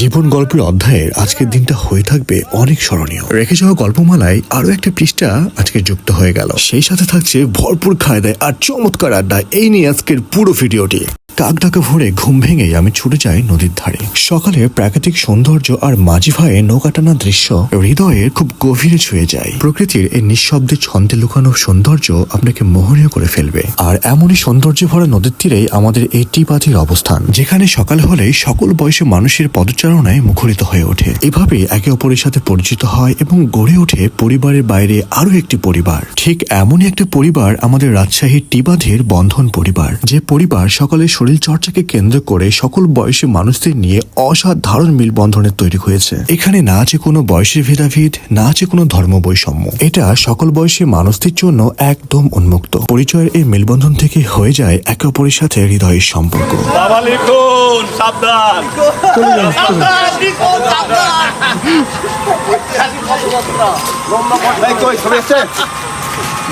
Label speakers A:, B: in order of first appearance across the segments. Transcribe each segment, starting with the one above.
A: জীবন গল্পের অধ্যায়ের আজকের দিনটা হয়ে থাকবে অনেক স্মরণীয়। রেখে যাওয়া গল্পমালায় আরো একটা পৃষ্ঠা আজকে যুক্ত হয়ে গেল। সেই সাথে থাকছে ভরপুর খায়দায় আর চমৎকার আড্ডা। এই নিয়ে আজকের পুরো ভিডিওটি। কাক ডাকা ভোরে ঘুম ভেঙেই আমি ছুটে যাই নদীর ধারে। সকালে প্রাকৃতিক সৌন্দর্য আর মাঝি ভাইয়ের নৌকা টানা দৃশ্য হৃদয়ের খুব গভীরে ছুঁয়ে যায়। প্রকৃতির এই নিঃশব্দে ছন্দে লুকানো সৌন্দর্য আপনাকে মোহনীয় করে ফেলবে। আর এমনই সৌন্দর্য ভরা নদীর তীরেই আমাদের এই টিপাথির অবস্থান, যেখানে সকাল হলেই সকল বয়সী মানুষের পদচারণায় মুখরিত হয়ে ওঠে। এভাবে একে অপরের সাথে পরিচিত হয় এবং গড়ে ওঠে পরিবারের বাইরে আরো একটি পরিবার। ঠিক এমনই একটা পরিবার আমাদের রাজশাহীর টিবাধের বন্ধন পরিবার, যে পরিবার সকালের শরীর চর্চাকে কেন্দ্র করে সকল বয়সী মানুষদের নিয়ে অসাধারণ মিলবন্ধনের তৈরি হয়েছে। এখানে না আছে কোনো বয়সের ভেদাভেদ, না আছে কোনো ধর্ম বৈষম্য। এটা সকল বয়সী মানুষদের জন্য একদম উন্মুক্ত। পরিচয়ের এই মিলবন্ধন থেকে হয়ে যায় একে অপরের সাথে হৃদয়ের সম্পর্ক।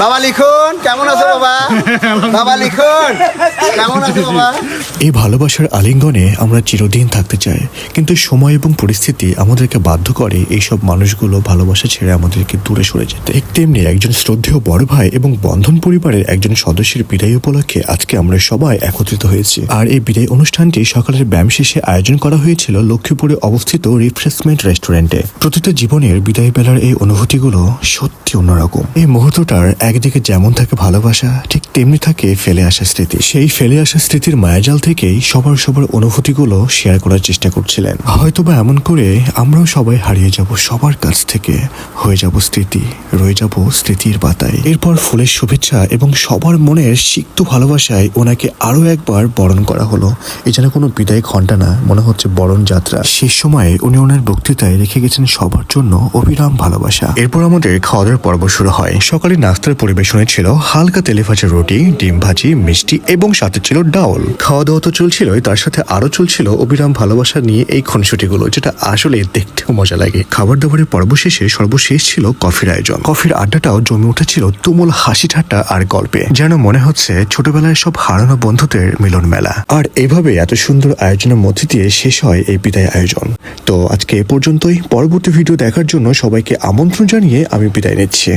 B: বাবা লিখুন, কেমন আছো বাবা? বাবা লিখুন, কেমন আছো বাবা?
A: এই ভালোবাসার আলিঙ্গনে আমরা চিরদিন থাকতে চাই, কিন্তু সময় এবং পরিস্থিতি আমাদেরকে বাধ্য করে এইসব মানুষগুলো ভালোবাসা ছেড়ে আমাদেরকে দূরে সরে যেতে। ঠিক তেমনি একজন শ্রদ্ধেয় বড় ভাই এবং বন্ধন পরিবারের একজন সদস্যের বিদায় উপলক্ষে আজকে আমরা সবাই একত্রিত হয়েছি। আর এই বিদায় অনুষ্ঠানটি সকালের ব্যায়াম শেষে আয়োজন করা হয়েছিল লক্ষ্মীপুরে অবস্থিত রিফ্রেশমেন্ট রেস্টুরেন্টে। প্রতিটা জীবনের বিদায় বেলার এই অনুভূতিগুলো সত্যি অন্যরকম। এই মুহূর্তটার একদিকে যেমন থাকে ভালোবাসা, ঠিক তেমনি থাকে ফেলে আসা স্মৃতি। সেই ফেলে আসা স্মৃতির মায়াজাল থেকেই সবার অনুভূতিগুলো শেয়ার করার চেষ্টা করছিলেন। হয়তোবা এমন করে আমরাও সবাই হারিয়ে যাব সবার কাছ থেকে, হয়ে যাব স্মৃতি, রয়ে যাব স্মৃতির পাতায়। এরপর ফুলের শুভেচ্ছা এবং সবার মনের সিক্ত ভালোবাসায় ওনাকে আরো একবার বরণ করা হলো। এ যেন কোনো বিদায় ঘণ্টা না, মনে হচ্ছে বরণ যাত্রা। শেষ সময়ে উনি ওনার বক্তৃতায় রেখে গেছেন সবার জন্য অবিরাম ভালোবাসা। এরপর আমাদের খাওয়া দাওয়ার পর্ব শুরু হয়। সকালে নাস্তার পরিবেশনে ছিল হালকা তেলে ভাজা রুটি, ডিম ভাজি, মিষ্টি এবং সাথে ছিল ডাউল। খাওয়া দাওয়া তো চলছিল, তার সাথে আরো চলছিল অবিরাম ভালোবাসা নিয়ে এই খুনসুটিগুলো, যেটা আসলে দেখতেও মজা লাগে। খাবার দাবারের পর্ব শেষে সর্বশেষ ছিল কফির আয়োজন। কফির আড্ডাটাও জমে উঠেছিল তুমুল হাসি ঠাট্টা আর গল্পে, যেন মনে হচ্ছে ছোটবেলায় সব হারানো বন্ধুদের মিলন মেলা। আর এভাবে এত সুন্দর আয়োজনের মধ্যে দিয়ে শেষ হয় এই বিদায় আয়োজন। তো আজকে এ পর্যন্তই। পরবর্তী ভিডিও দেখার জন্য সবাইকে আমন্ত্রণ জানিয়ে আমি বিদায় নিচ্ছি।